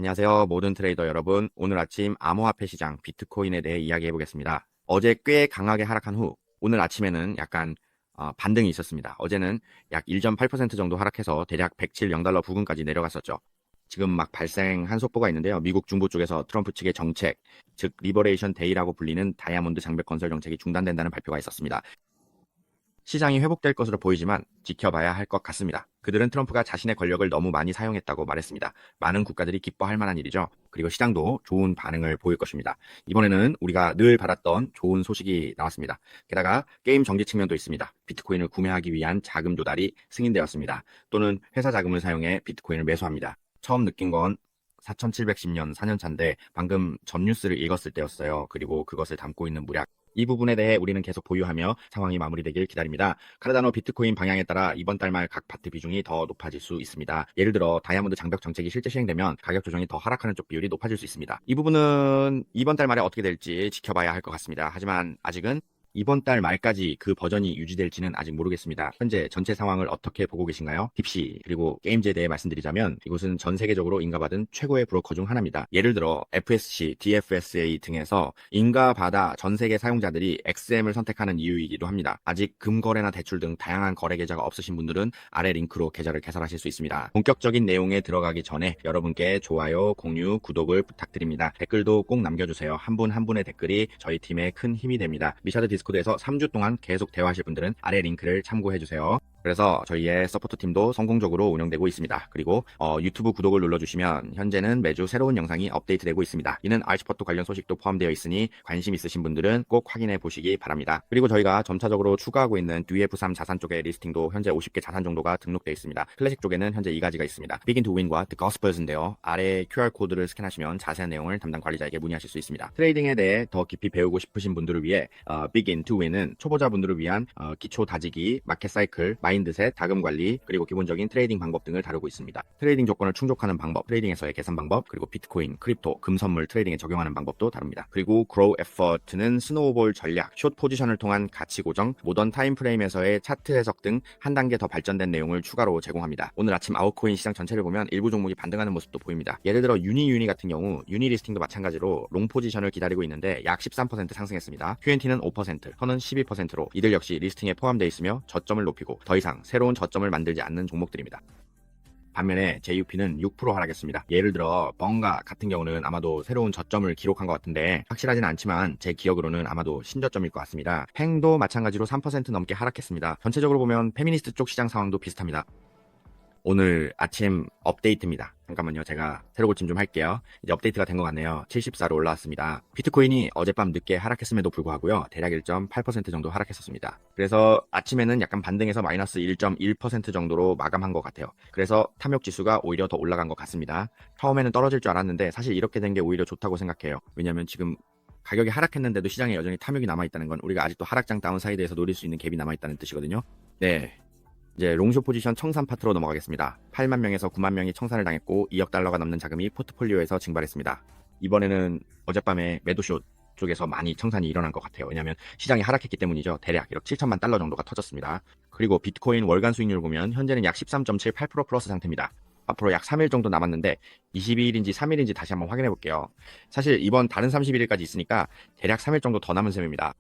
안녕하세요. 모든 트레이더 여러분. 오늘 아침 암호화폐 시장 비트코인에 대해 이야기해 보겠습니다. 어제 꽤 강하게 하락한 후 오늘 아침에는 약간 반등이 있었습니다. 어제는 약 1.8% 정도 하락해서 대략 107 0달러 부근까지 내려갔었죠. 지금 막 발생한 속보가 있는데요. 미국 중부 쪽에서 트럼프 측의 정책, 즉 리버레이션 데이라고 불리는 다이아몬드 장벽 건설 정책이 중단된다는 발표가 있었습니다. 시장이 회복될 것으로 보이지만 지켜봐야 할 것 같습니다. 그들은 트럼프가 자신의 권력을 너무 많이 사용했다고 말했습니다. 많은 국가들이 기뻐할 만한 일이죠. 그리고 시장도 좋은 반응을 보일 것입니다. 이번에는 우리가 늘 받았던 좋은 소식이 나왔습니다. 게다가 게임 정지 측면도 있습니다. 비트코인을 구매하기 위한 자금 조달이 승인되었습니다. 또는 회사 자금을 사용해 비트코인을 매수합니다. 처음 느낀 건 4710년 4년차인데 방금 전 뉴스를 읽었을 때였어요. 그리고 그것을 담고 있는 무략. 이 부분에 대해 우리는 계속 보유하며 상황이 마무리되길 기다립니다. 카르다노 비트코인 방향에 따라 이번 달 말 각 파트 비중이 더 높아질 수 있습니다. 예를 들어 다이아몬드 장벽 정책이 실제 시행되면 가격 조정이 더 하락하는 쪽 비율이 높아질 수 있습니다. 이 부분은 이번 달 말에 어떻게 될지 지켜봐야 할 것 같습니다. 하지만 아직은 이번 달 말까지 그 버전이 유지될지는 아직 모르겠습니다. 현재 전체 상황을 어떻게 보고 계신가요? 딥시 그리고 게임즈에 대해 말씀드리자면 이곳은 전 세계적으로 인가받은 최고의 브로커 중 하나입니다. 예를 들어 FSC, DFSA 등에서 인가받아 전 세계 사용자들이 XM을 선택하는 이유이기도 합니다. 아직 금거래나 대출 등 다양한 거래 계좌가 없으신 분들은 아래 링크로 계좌를 개설하실 수 있습니다. 본격적인 내용에 들어가기 전에 여러분께 좋아요, 공유, 구독을 부탁드립니다. 댓글도 꼭 남겨주세요. 한 분 한 분의 댓글이 저희 팀에 큰 힘이 됩니다. 미샤드 디스코드에서 3주 동안 계속 대화하실 분들은 아래 링크를 참고해주세요. 그래서 저희의 서포터 팀도 성공적으로 운영되고 있습니다. 그리고 유튜브 구독을 눌러주시면 현재는 매주 새로운 영상이 업데이트되고 있습니다. 이는 아이스퍼트 관련 소식도 포함되어 있으니 관심 있으신 분들은 꼭 확인해 보시기 바랍니다. 그리고 저희가 점차적으로 추가하고 있는 DF3 자산 쪽의 리스팅도 현재 50개 자산 정도가 등록되어 있습니다. 클래식 쪽에는 현재 2가지가 있습니다. Begin to Win과 The Gospels인데요. 아래 QR코드를 스캔하시면 자세한 내용을 담당 관리자에게 문의하실 수 있습니다. 트레이딩에 대해 더 깊이 배우고 싶으신 분들을 위해 Begin to Win은 초보자분들을 위한 기초 다지기, 마켓 사이클, 마인드셋, 자금 관리, 그리고 기본적인 트레이딩 방법 등을 다루고 있습니다. 트레이딩 조건을 충족하는 방법, 트레이딩에서의 계산 방법, 그리고 비트코인, 크립토, 금선물 트레이딩에 적용하는 방법도 다룹니다. 그리고 Grow Effort는 스노우볼 전략, 숏 포지션을 통한 가치 고정, 모던 타임프레임에서의 차트 해석 등 한 단계 더 발전된 내용을 추가로 제공합니다. 오늘 아침 아웃코인 시장 전체를 보면 일부 종목이 반등하는 모습도 보입니다. 예를 들어 유니 같은 경우 유니 리스팅도 마찬가지로 롱 포지션을 기다리고 있는데 약 13% 상승했습니다. QNT는 5%, 선은 12%로 이들 역시 리스팅에 포함되어 있으며 저점을 높이고 더 이상 새로운 저점을 만들지 않는 종목들입니다. 반면에 JUP는 6% 하락했습니다. 예를 들어 벙가 같은 경우는 아마도 새로운 저점을 기록한 것 같은데 확실하지는 않지만 제 기억으로는 아마도 신저점일 것 같습니다. 팽도 마찬가지로 3% 넘게 하락했습니다. 전체적으로 보면 페미니스트 쪽 시장 상황도 비슷합니다. 오늘 아침 업데이트입니다. 잠깐만요. 제가 새로 고침 좀 할게요. 이제 업데이트가 된 것 같네요. 74로 올라왔습니다. 비트코인이 어젯밤 늦게 하락했음에도 불구하고요. 대략 1.8% 정도 하락했었습니다. 그래서 아침에는 약간 반등해서 마이너스 1.1% 정도로 마감한 것 같아요. 그래서 탐욕 지수가 오히려 더 올라간 것 같습니다. 처음에는 떨어질 줄 알았는데 사실 이렇게 된 게 오히려 좋다고 생각해요. 왜냐면 지금 가격이 하락했는데도 시장에 여전히 탐욕이 남아있다는 건 우리가 아직도 하락장 다운사이드에서 노릴 수 있는 갭이 남아있다는 뜻이거든요. 네. 이제 롱숏 포지션 청산 파트로 넘어가겠습니다. 8만 명에서 9만 명이 청산을 당했고 2억 달러가 넘는 자금이 포트폴리오에서 증발했습니다. 이번에는 어젯밤에 매도숏 쪽에서 많이 청산이 일어난 것 같아요. 왜냐하면 시장이 하락했기 때문이죠. 대략 1억 7천만 달러 정도가 터졌습니다. 그리고 비트코인 월간 수익률을 보면 현재는 약 13.78% 플러스 상태입니다. 앞으로 약 3일 정도 남았는데 22일인지 3일인지 다시 한번 확인해 볼게요. 사실 이번 다른 31일까지 있으니까 대략 3일 정도 더 남은 셈입니다.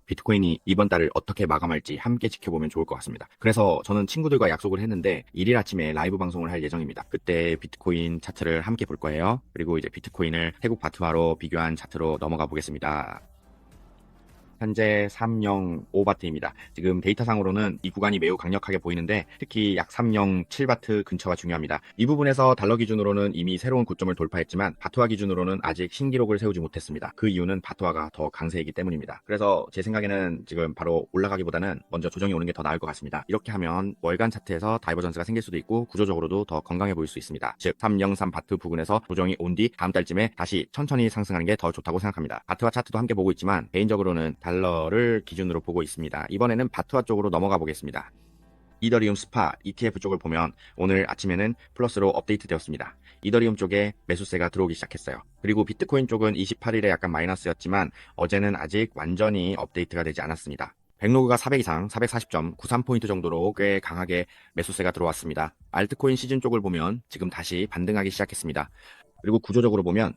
비트코인이 이번 달을 어떻게 마감할지 함께 지켜보면 좋을 것 같습니다. 그래서 저는 친구들과 약속을 했는데 1일 아침에 라이브 방송을 할 예정입니다. 그때 비트코인 차트를 함께 볼 거예요. 그리고 이제 비트코인을 태국 바트화로 비교한 차트로 넘어가 보겠습니다. 현재 305바트입니다. 지금 데이터상으로는 이 구간이 매우 강력하게 보이는데 특히 약 307바트 근처가 중요합니다. 이 부분에서 달러 기준으로는 이미 새로운 고점을 돌파했지만 바트화 기준으로는 아직 신기록을 세우지 못했습니다. 그 이유는 바트화가 더 강세이기 때문입니다. 그래서 제 생각에는 지금 바로 올라가기보다는 먼저 조정이 오는 게 더 나을 것 같습니다. 이렇게 하면 월간 차트에서 다이버전스가 생길 수도 있고 구조적으로도 더 건강해 보일 수 있습니다. 즉 303바트 부근에서 조정이 온 뒤 다음 달쯤에 다시 천천히 상승하는 게 더 좋다고 생각합니다. 바트화 차트도 함께 보고 있지만 개인적으로는 달러를 기준으로 보고 있습니다. 이번에는 바트화 쪽으로 넘어가 보겠습니다. 이더리움 스파 ETF 쪽을 보면 오늘 아침에는 플러스로 업데이트 되었습니다. 이더리움 쪽에 매수세가 들어오기 시작했어요. 그리고 비트코인 쪽은 28일에 약간 마이너스였지만 어제는 아직 완전히 업데이트가 되지 않았습니다. 백로그가 400 이상 440점 93포인트 정도로 꽤 강하게 매수세가 들어왔습니다. 알트코인 시즌 쪽을 보면 지금 다시 반등하기 시작했습니다. 그리고 구조적으로 보면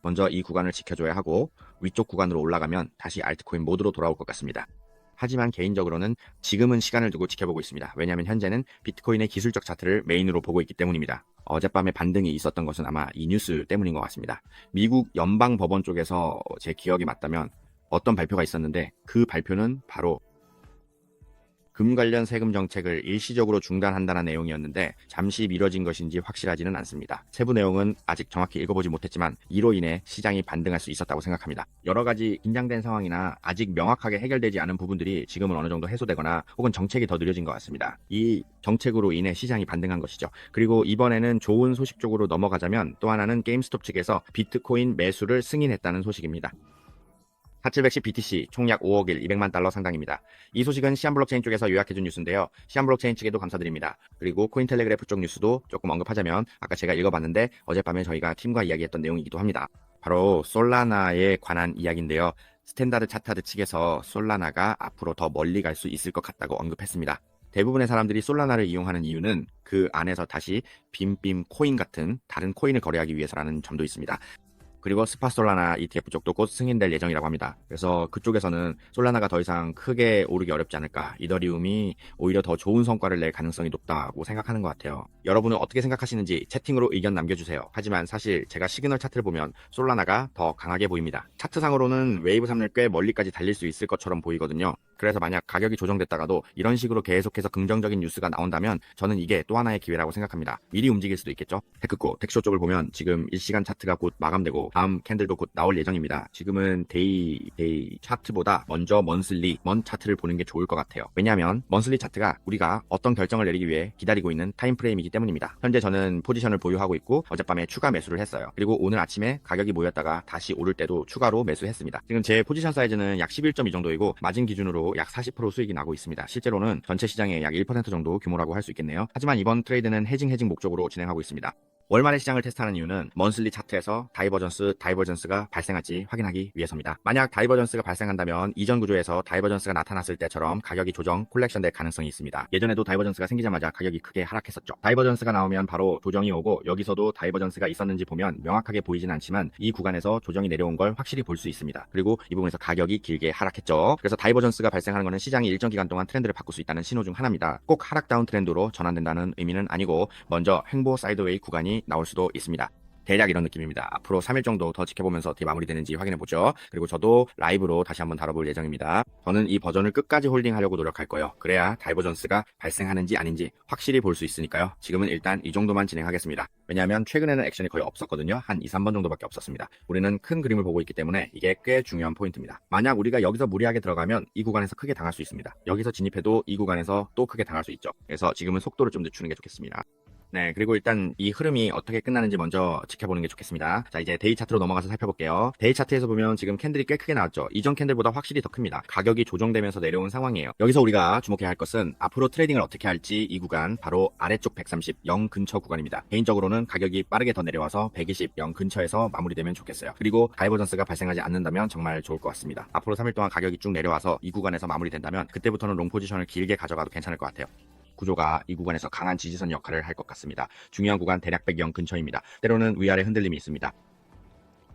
먼저 이 구간을 지켜줘야 하고 위쪽 구간으로 올라가면 다시 알트코인 모드로 돌아올 것 같습니다. 하지만 개인적으로는 지금은 시간을 두고 지켜보고 있습니다. 왜냐하면 현재는 비트코인의 기술적 차트를 메인으로 보고 있기 때문입니다. 어젯밤에 반등이 있었던 것은 아마 이 뉴스 때문인 것 같습니다. 미국 연방법원 쪽에서 제 기억이 맞다면 어떤 발표가 있었는데 그 발표는 바로 금 관련 세금 정책을 일시적으로 중단한다는 내용이었는데 잠시 미뤄진 것인지 확실하지는 않습니다. 세부 내용은 아직 정확히 읽어보지 못했지만 이로 인해 시장이 반등할 수 있었다고 생각합니다. 여러 가지 긴장된 상황이나 아직 명확하게 해결되지 않은 부분들이 지금은 어느 정도 해소되거나 혹은 정책이 더 느려진 것 같습니다. 이 정책으로 인해 시장이 반등한 것이죠. 그리고 이번에는 좋은 소식 쪽으로 넘어가자면 또 하나는 게임스톱 측에서 비트코인 매수를 승인했다는 소식입니다. 4710 BTC 총 약 5억 일 200만 달러 상당입니다. 이 소식은 시안 블록체인 쪽에서 요약해준 뉴스인데요. 시안 블록체인 측에도 감사드립니다. 그리고 코인텔레그래프 쪽 뉴스도 조금 언급하자면 아까 제가 읽어봤는데 어젯밤에 저희가 팀과 이야기했던 내용이기도 합니다. 바로 솔라나에 관한 이야기인데요. 스탠다드 차타드 측에서 솔라나가 앞으로 더 멀리 갈 수 있을 것 같다고 언급했습니다. 대부분의 사람들이 솔라나를 이용하는 이유는 그 안에서 다시 빔빔 코인 같은 다른 코인을 거래하기 위해서라는 점도 있습니다. 그리고 스파솔라나 ETF 쪽도 곧 승인될 예정이라고 합니다. 그래서 그쪽에서는 솔라나가 더 이상 크게 오르기 어렵지 않을까, 이더리움이 오히려 더 좋은 성과를 낼 가능성이 높다고 생각하는 것 같아요. 여러분은 어떻게 생각하시는지 채팅으로 의견 남겨주세요. 하지만 사실 제가 시그널 차트를 보면 솔라나가 더 강하게 보입니다. 차트상으로는 웨이브 3을 꽤 멀리까지 달릴 수 있을 것처럼 보이거든요. 그래서 만약 가격이 조정됐다가도 이런 식으로 계속해서 긍정적인 뉴스가 나온다면 저는 이게 또 하나의 기회라고 생각합니다. 미리 움직일 수도 있겠죠. 테크코, 텍쇼 쪽을 보면 지금 일시간 차트가 곧 마감되고 다음 캔들도 곧 나올 예정입니다. 지금은 데이 차트보다 먼저 먼슬리, 먼 차트를 보는 게 좋을 것 같아요. 왜냐하면 먼슬리 차트가 우리가 어떤 결정을 내리기 위해 기다리고 있는 타임프레임이기 때문입니다. 현재 저는 포지션을 보유하고 있고 어젯밤에 추가 매수를 했어요. 그리고 오늘 아침에 가격이 모였다가 다시 오를 때도 추가로 매수했습니다. 지금 제 포지션 사이즈는 약 11.2 정도이고 마진 기준으로 약 40% 수익이 나고 있습니다. 실제로는 전체 시장의 약 1% 정도 규모라고 할 수 있겠네요. 하지만 이번 트레이드는 해징 목적으로 진행하고 있습니다. 월말의 시장을 테스트하는 이유는 먼슬리 차트에서 다이버전스가 발생할지 확인하기 위해서입니다. 만약 다이버전스가 발생한다면 이전 구조에서 다이버전스가 나타났을 때처럼 가격이 조정, 콜렉션 될 가능성이 있습니다. 예전에도 다이버전스가 생기자마자 가격이 크게 하락했었죠. 다이버전스가 나오면 바로 조정이 오고 여기서도 다이버전스가 있었는지 보면 명확하게 보이진 않지만 이 구간에서 조정이 내려온 걸 확실히 볼 수 있습니다. 그리고 이 부분에서 가격이 길게 하락했죠. 그래서 다이버전스가 발생하는 것은 시장이 일정 기간 동안 트렌드를 바꿀 수 있다는 신호 중 하나입니다. 꼭 하락다운 트렌드로 전환된다는 의미는 아니고 먼저 횡보 사이드웨이 구간이 나올 수도 있습니다. 대략 이런 느낌입니다. 앞으로 3일 정도 더 지켜보면서 어떻게 마무리되는지 확인해보죠. 그리고 저도 라이브로 다시 한번 다뤄볼 예정입니다. 저는 이 버전을 끝까지 홀딩하려고 노력할 거예요. 그래야 다이버전스가 발생하는지 아닌지 확실히 볼 수 있으니까요. 지금은 일단 이 정도만 진행하겠습니다. 왜냐하면 최근에는 액션이 거의 없었거든요. 한 2, 3번 정도밖에 없었습니다. 우리는 큰 그림을 보고 있기 때문에 이게 꽤 중요한 포인트입니다. 만약 우리가 여기서 무리하게 들어가면 이 구간에서 크게 당할 수 있습니다. 여기서 진입해도 이 구간에서 또 크게 당할 수 있죠. 그래서 지금은 속도를 좀 늦추는 게 좋겠습니다. 네, 그리고 일단 이 흐름이 어떻게 끝나는지 먼저 지켜보는 게 좋겠습니다. 자, 이제 데이 차트로 넘어가서 살펴볼게요. 데이 차트에서 보면 지금 캔들이 꽤 크게 나왔죠. 이전 캔들보다 확실히 더 큽니다. 가격이 조정되면서 내려온 상황이에요. 여기서 우리가 주목해야 할 것은 앞으로 트레이딩을 어떻게 할지 이 구간, 바로 아래쪽 130, 0 근처 구간입니다. 개인적으로는 가격이 빠르게 더 내려와서 120, 0 근처에서 마무리되면 좋겠어요. 그리고 다이버전스가 발생하지 않는다면 정말 좋을 것 같습니다. 앞으로 3일 동안 가격이 쭉 내려와서 이 구간에서 마무리된다면 그때부터는 롱 포지션을 길게 가져가도 괜찮을 것 같아요. 구조가 이 구간에서 강한 지지선 역할을 할 것 같습니다. 중요한 구간 대략 100영 근처입니다. 때로는 위아래 흔들림이 있습니다.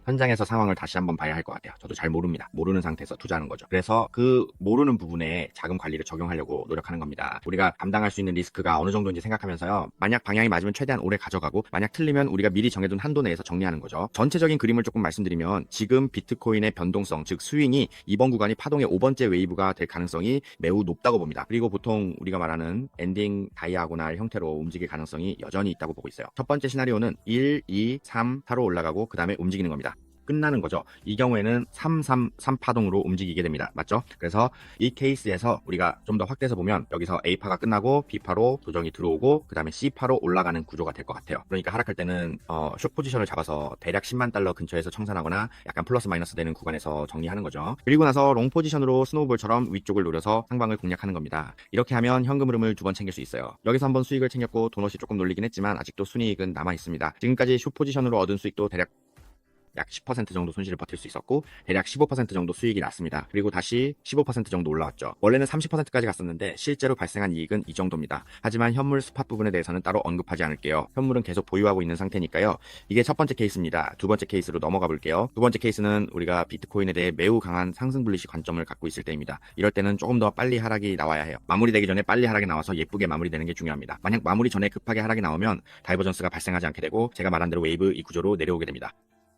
현장에서 상황을 다시 한번 봐야 할 것 같아요. 저도 잘 모릅니다. 모르는 상태에서 투자하는 거죠. 그래서 그 모르는 부분에 자금 관리를 적용하려고 노력하는 겁니다. 우리가 감당할 수 있는 리스크가 어느 정도인지 생각하면서요. 만약 방향이 맞으면 최대한 오래 가져가고 만약 틀리면 우리가 미리 정해둔 한도 내에서 정리하는 거죠. 전체적인 그림을 조금 말씀드리면 지금 비트코인의 변동성, 즉 스윙이 이번 구간이 파동의 5번째 웨이브가 될 가능성이 매우 높다고 봅니다. 그리고 보통 우리가 말하는 엔딩 다이아고날 형태로 움직일 가능성이 여전히 있다고 보고 있어요. 첫 번째 시나리오는 1, 2, 3, 4로 올라가고 그 다음에 움직이는 겁니다. 끝나는 거죠. 이 경우에는 333 파동으로 움직이게 됩니다. 맞죠? 그래서 이 케이스에서 우리가 좀 더 확대해서 보면 여기서 A파가 끝나고 B파로 조정이 들어오고 그 다음에 C파로 올라가는 구조가 될 것 같아요. 그러니까 하락할 때는 숏 포지션을 잡아서 대략 10만 달러 근처에서 청산하거나 약간 플러스 마이너스 되는 구간에서 정리하는 거죠. 그리고 나서 롱 포지션으로 스노우볼처럼 위쪽을 노려서 상방을 공략하는 겁니다. 이렇게 하면 현금 흐름을 두 번 챙길 수 있어요. 여기서 한번 수익을 챙겼고 도넛이 조금 놀리긴 했지만 아직도 순이익은 남아 있습니다. 지금까지 숏 포지션으로 얻은 수익도 대략 약 10% 정도 손실을 버틸 수 있었고 대략 15% 정도 수익이 났습니다. 그리고 다시 15% 정도 올라왔죠. 원래는 30%까지 갔었는데 실제로 발생한 이익은 이 정도입니다. 하지만 현물 스팟 부분에 대해서는 따로 언급하지 않을게요. 현물은 계속 보유하고 있는 상태니까요. 이게 첫 번째 케이스입니다. 두 번째 케이스로 넘어가 볼게요. 두 번째 케이스는 우리가 비트코인에 대해 매우 강한 상승 불리시 관점을 갖고 있을 때입니다. 이럴 때는 조금 더 빨리 하락이 나와야 해요. 마무리되기 전에 빨리 하락이 나와서 예쁘게 마무리되는 게 중요합니다. 만약 마무리 전에 급하게 하락이 나오면 다이버전스가 발생하지 않게 되고 제가 말한 대로 웨이브 이 구조로 내려오게 됩니다.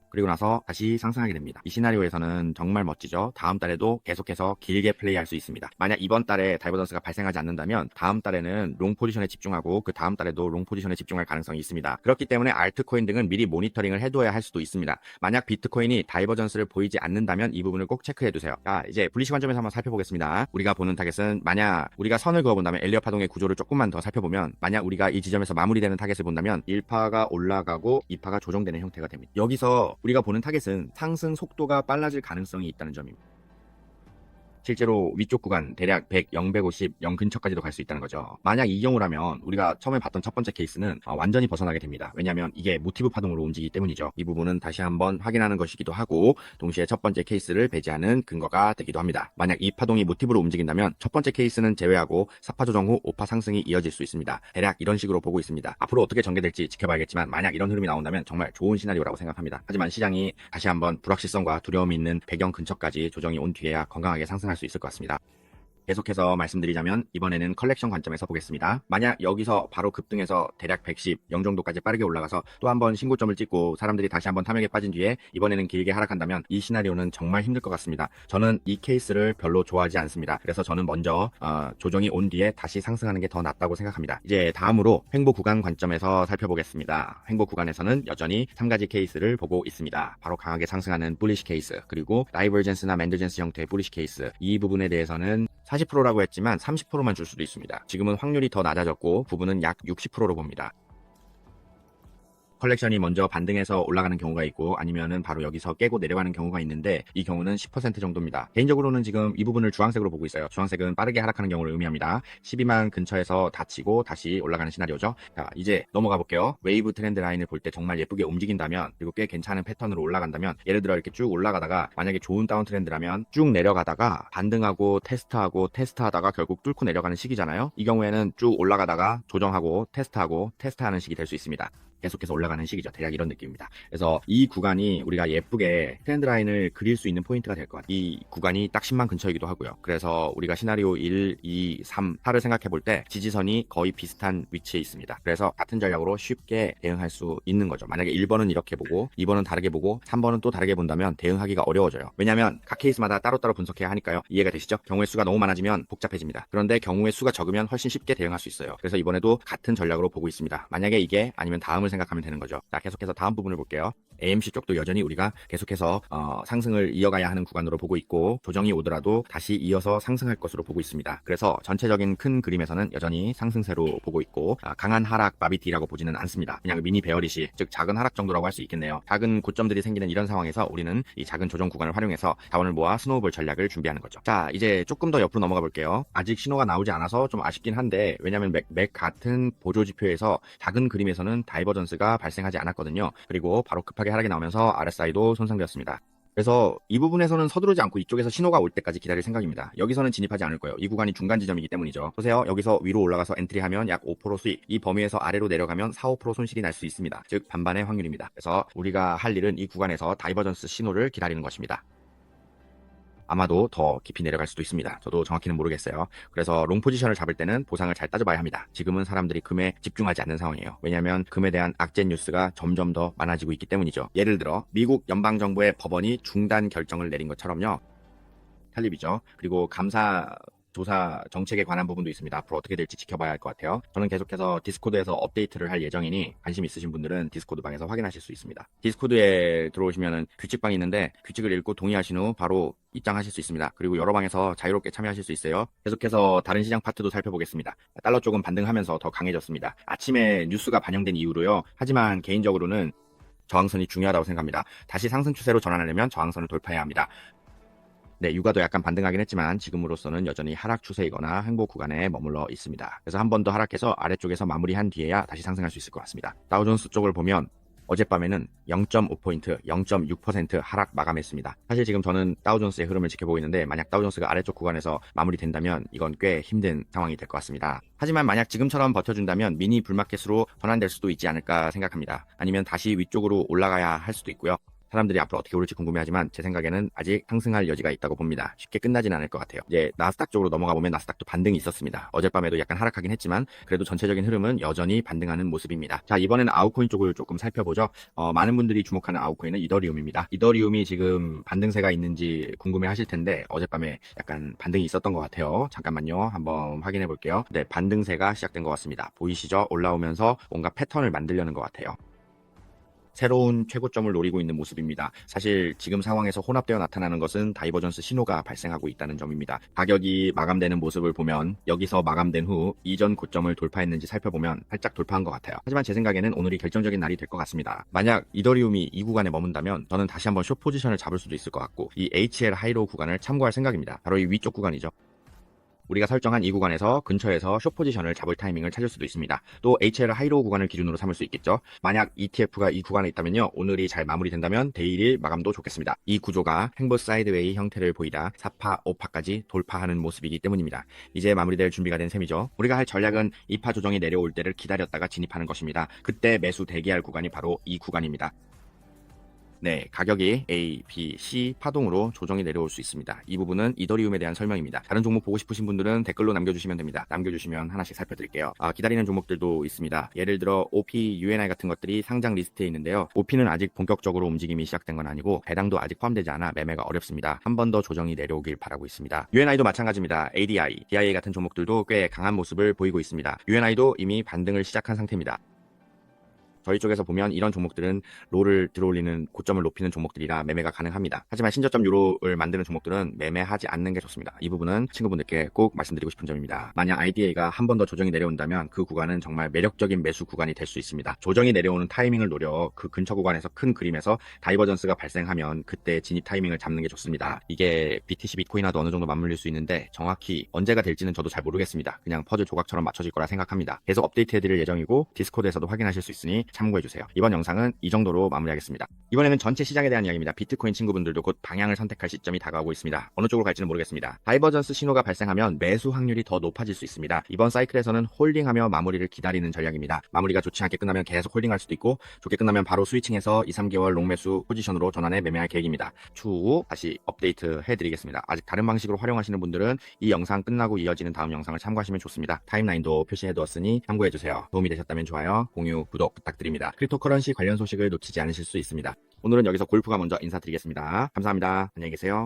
그리고 나서 다시 상승하게 됩니다. 이 시나리오에서는 정말 멋지죠. 다음 달에도 계속해서 길게 플레이할 수 있습니다. 만약 이번 달에 다이버전스가 발생하지 않는다면 다음 달에는 롱 포지션에 집중하고 그 다음 달에도 롱 포지션에 집중할 가능성이 있습니다. 그렇기 때문에 알트코인 등은 미리 모니터링을 해둬야 할 수도 있습니다. 만약 비트코인이 다이버전스를 보이지 않는다면 이 부분을 꼭 체크해두세요. 자, 이제 불리시 관점에서 한번 살펴보겠습니다. 우리가 보는 타겟은 만약 우리가 선을 그어본다면 엘리엇 파동의 구조를 조금만 더 살펴보면 만약 우리가 이 지점에서 마무리되는 타겟을 본다면 1파가 올라가고 2파가 조정되는 형태가 됩니다. 여기서 우리가 보는 타겟은 상승 속도가 빨라질 가능성이 있다는 점입니다. 실제로 위쪽 구간 대략 100, 0, 150, 0 근처까지도 갈 수 있다는 거죠. 만약 이 경우라면 우리가 처음에 봤던 첫 번째 케이스는 완전히 벗어나게 됩니다. 왜냐하면 이게 모티브 파동으로 움직이기 때문이죠. 이 부분은 다시 한번 확인하는 것이기도 하고 동시에 첫 번째 케이스를 배제하는 근거가 되기도 합니다. 만약 이 파동이 모티브로 움직인다면 첫 번째 케이스는 제외하고 4파 조정 후 5파 상승이 이어질 수 있습니다. 대략 이런 식으로 보고 있습니다. 앞으로 어떻게 전개될지 지켜봐야겠지만 만약 이런 흐름이 나온다면 정말 좋은 시나리오라고 생각합니다. 하지만 시장이 다시 한번 불확실성과 두려움이 있는 배경 근처까지 조정이 온 뒤에야 건강하게 상승할 수 있을 것 같습니다. 계속해서 말씀드리자면 이번에는 컬렉션 관점에서 보겠습니다. 만약 여기서 바로 급등해서 대략 110, 0 정도까지 빠르게 올라가서 또 한번 신고점을 찍고 사람들이 다시 한번 탐욕에 빠진 뒤에 이번에는 길게 하락한다면 이 시나리오는 정말 힘들 것 같습니다. 저는 이 케이스를 별로 좋아하지 않습니다. 그래서 저는 먼저 조정이 온 뒤에 다시 상승하는 게 더 낫다고 생각합니다. 이제 다음으로 횡보 구간 관점에서 살펴보겠습니다. 횡보 구간에서는 여전히 3가지 케이스를 보고 있습니다. 바로 강하게 상승하는 bullish 케이스, 그리고 다이버전스나 맨더전스 형태의 bullish 케이스, 이 부분에 대해서는 40%라고 했지만 30%만 줄 수도 있습니다. 지금은 확률이 더 낮아졌고 부분은 약 60%로 봅니다. 컬렉션이 먼저 반등해서 올라가는 경우가 있고 아니면은 바로 여기서 깨고 내려가는 경우가 있는데 이 경우는 10% 정도입니다. 개인적으로는 지금 이 부분을 주황색으로 보고 있어요. 주황색은 빠르게 하락하는 경우를 의미합니다. 12만 근처에서 닫히고 다시 올라가는 시나리오죠. 자, 이제 넘어가 볼게요. 웨이브 트렌드 라인을 볼 때 정말 예쁘게 움직인다면 그리고 꽤 괜찮은 패턴으로 올라간다면 예를 들어 이렇게 쭉 올라가다가 만약에 좋은 다운 트렌드라면 쭉 내려가다가 반등하고 테스트하다가 결국 뚫고 내려가는 시기잖아요. 이 경우에는 쭉 올라가다가 조정하고 테스트하는 시기 될 수 있습니다. 계속해서 올라가는 시기죠. 대략 이런 느낌입니다. 그래서 이 구간이 우리가 예쁘게 트렌드 라인을 그릴 수 있는 포인트가 될 것 같아요. 이 구간이 딱 10만 근처이기도 하고요. 그래서 우리가 시나리오 1, 2, 3, 4를 생각해 볼 때 지지선이 거의 비슷한 위치에 있습니다. 그래서 같은 전략으로 쉽게 대응할 수 있는 거죠. 만약에 1번은 이렇게 보고 2번은 다르게 보고 3번은 또 다르게 본다면 대응하기가 어려워져요. 왜냐하면 각 케이스마다 따로따로 분석해야 하니까요. 이해가 되시죠? 경우의 수가 너무 많아지면 복잡해집니다. 그런데 경우의 수가 적으면 훨씬 쉽게 대응할 수 있어요. 그래서 이번에도 같은 전략으로 보고 있습니다. 만약에 이게 아니면 다음을 생각하면 되는 거죠. 자, 계속해서 다음 부분을 볼게요. AMC 쪽도 여전히 우리가 계속해서 상승을 이어가야 하는 구간으로 보고 있고 조정이 오더라도 다시 이어서 상승할 것으로 보고 있습니다. 그래서 전체적인 큰 그림에서는 여전히 상승세로 보고 있고 강한 하락 마비티라고 보지는 않습니다. 그냥 미니 베어리시, 즉 작은 하락 정도라고 할 수 있겠네요. 작은 고점들이 생기는 이런 상황에서 우리는 이 작은 조정 구간을 활용해서 자원을 모아 스노우볼 전략을 준비하는 거죠. 자, 이제 조금 더 옆으로 넘어가 볼게요. 아직 신호가 나오지 않아서 좀 아쉽긴 한데 왜냐하면 맥 같은 보조 지표에서 작은 그림에서는 다이버전스가 발생하지 않았거든요. 그리고 바로 급하게 하락이 나오면서 RSI도 손상되었습니다. 그래서 이 부분에서는 서두르지 않고 이쪽에서 신호가 올 때까지 기다릴 생각입니다. 여기서는 진입하지 않을 거예요. 이 구간이 중간 지점이기 때문이죠. 보세요. 여기서 위로 올라가서 엔트리하면 약 5% 수익, 이 범위에서 아래로 내려가면 4, 5% 손실이 날 수 있습니다. 즉 반반의 확률입니다. 그래서 우리가 할 일은 이 구간에서 다이버전스 신호를 기다리는 것입니다. 아마도 더 깊이 내려갈 수도 있습니다. 저도 정확히는 모르겠어요. 그래서 롱 포지션을 잡을 때는 보상을 잘 따져봐야 합니다. 지금은 사람들이 금에 집중하지 않는 상황이에요. 왜냐하면 금에 대한 악재 뉴스가 점점 더 많아지고 있기 때문이죠. 예를 들어 미국 연방정부의 법원이 중단 결정을 내린 것처럼요. 탈립이죠. 그리고 조사 정책에 관한 부분도 있습니다. 앞으로 어떻게 될지 지켜봐야 할 것 같아요. 저는 계속해서 디스코드에서 업데이트를 할 예정이니 관심 있으신 분들은 디스코드 방에서 확인하실 수 있습니다. 디스코드에 들어오시면 규칙방이 있는데 규칙을 읽고 동의하신 후 바로 입장하실 수 있습니다. 그리고 여러 방에서 자유롭게 참여하실 수 있어요. 계속해서 다른 시장 파트도 살펴보겠습니다. 달러 쪽은 반등하면서 더 강해졌습니다. 아침에 뉴스가 반영된 이후로요. 하지만 개인적으로는 저항선이 중요하다고 생각합니다. 다시 상승 추세로 전환하려면 저항선을 돌파해야 합니다. 네, 유가도 약간 반등하긴 했지만 지금으로서는 여전히 하락 추세이거나 횡보 구간에 머물러 있습니다. 그래서 한 번 더 하락해서 아래쪽에서 마무리한 뒤에야 다시 상승할 수 있을 것 같습니다. 다우존스 쪽을 보면 어젯밤에는 0.5포인트, 0.6% 하락 마감했습니다. 사실 지금 저는 다우존스의 흐름을 지켜보고 있는데 만약 다우존스가 아래쪽 구간에서 마무리된다면 이건 꽤 힘든 상황이 될 것 같습니다. 하지만 만약 지금처럼 버텨준다면 미니 불마켓으로 전환될 수도 있지 않을까 생각합니다. 아니면 다시 위쪽으로 올라가야 할 수도 있고요. 사람들이 앞으로 어떻게 오를지 궁금해하지만 제 생각에는 아직 상승할 여지가 있다고 봅니다. 쉽게 끝나진 않을 것 같아요. 이제 나스닥 쪽으로 넘어가 보면 나스닥도 반등이 있었습니다. 어젯밤에도 약간 하락하긴 했지만 그래도 전체적인 흐름은 여전히 반등하는 모습입니다. 자, 이번에는 아웃코인 쪽을 조금 살펴보죠. 많은 분들이 주목하는 아웃코인은 이더리움입니다. 이더리움이 지금 반등세가 있는지 궁금해 하실 텐데 어젯밤에 약간 반등이 있었던 것 같아요. 잠깐만요. 한번 확인해 볼게요. 네, 반등세가 시작된 것 같습니다. 보이시죠? 올라오면서 뭔가 패턴을 만들려는 것 같아요. 새로운 최고점을 노리고 있는 모습입니다. 사실 지금 상황에서 혼합되어 나타나는 것은 다이버전스 신호가 발생하고 있다는 점입니다. 가격이 마감되는 모습을 보면 여기서 마감된 후 이전 고점을 돌파했는지 살펴보면 살짝 돌파한 것 같아요. 하지만 제 생각에는 오늘이 결정적인 날이 될 것 같습니다. 만약 이더리움이 이 구간에 머문다면 저는 다시 한번 숏 포지션을 잡을 수도 있을 것 같고 이 HL 하이로우 구간을 참고할 생각입니다. 바로 이 위쪽 구간이죠. 우리가 설정한 이 구간에서 근처에서 숏 포지션을 잡을 타이밍을 찾을 수도 있습니다. 또 HL 하이로우 구간을 기준으로 삼을 수 있겠죠. 만약 ETF가 이 구간에 있다면요. 오늘이 잘 마무리된다면 데일리 마감도 좋겠습니다. 이 구조가 행보 사이드웨이 형태를 보이다 4파, 5파까지 돌파하는 모습이기 때문입니다. 이제 마무리될 준비가 된 셈이죠. 우리가 할 전략은 2파 조정이 내려올 때를 기다렸다가 진입하는 것입니다. 그때 매수 대기할 구간이 바로 이 구간입니다. 네, 가격이 A, B, C 파동으로 조정이 내려올 수 있습니다. 이 부분은 이더리움에 대한 설명입니다. 다른 종목 보고 싶으신 분들은 댓글로 남겨주시면 됩니다. 남겨주시면 하나씩 살펴드릴게요. 기다리는 종목들도 있습니다. 예를 들어 OP, UNI 같은 것들이 상장 리스트에 있는데요. OP는 아직 본격적으로 움직임이 시작된 건 아니고 배당도 아직 포함되지 않아 매매가 어렵습니다. 한 번 더 조정이 내려오길 바라고 있습니다. UNI도 마찬가지입니다. ADI, DIA 같은 종목들도 꽤 강한 모습을 보이고 있습니다. UNI도 이미 반등을 시작한 상태입니다. 저희 쪽에서 보면 이런 종목들은 롤을 들어올리는 고점을 높이는 종목들이라 매매가 가능합니다. 하지만 신저점 유로를 만드는 종목들은 매매하지 않는 게 좋습니다. 이 부분은 친구분들께 꼭 말씀드리고 싶은 점입니다. 만약 IDA가 한 번 더 조정이 내려온다면 그 구간은 정말 매력적인 매수 구간이 될 수 있습니다. 조정이 내려오는 타이밍을 노려 그 근처 구간에서 큰 그림에서 다이버전스가 발생하면 그때 진입 타이밍을 잡는 게 좋습니다. 이게 BTC 비트코인과도 어느 정도 맞물릴 수 있는데 정확히 언제가 될지는 저도 잘 모르겠습니다. 그냥 퍼즐 조각처럼 맞춰질 거라 생각합니다. 계속 업데이트 해드릴 예정이고 디스코드에서도 확인하실 수 있으니 참고해주세요. 이번 영상은 이 정도로 마무리하겠습니다. 이번에는 전체 시장에 대한 이야기입니다. 비트코인 친구분들도 곧 방향을 선택할 시점이 다가오고 있습니다. 어느 쪽으로 갈지는 모르겠습니다. 다이버전스 신호가 발생하면 매수 확률이 더 높아질 수 있습니다. 이번 사이클에서는 홀딩하며 마무리를 기다리는 전략입니다. 마무리가 좋지 않게 끝나면 계속 홀딩할 수도 있고 좋게 끝나면 바로 스위칭해서 2, 3개월 롱매수 포지션으로 전환해 매매할 계획입니다. 추후 다시 업데이트 해드리겠습니다. 아직 다른 방식으로 활용하시는 분들은 이 영상 끝나고 이어지는 다음 영상을 참고하시면 좋습니다. 타임라인도 표시해두었으니 참고해주세요. 도움이 되셨다면 좋아요, 공유, 구독 부탁드립니다. 크립토커런시 관련 소식을 놓치지 않으실 수 있습니다. 오늘은 여기서 골프가 먼저 인사드리겠습니다. 감사합니다. 안녕히 계세요.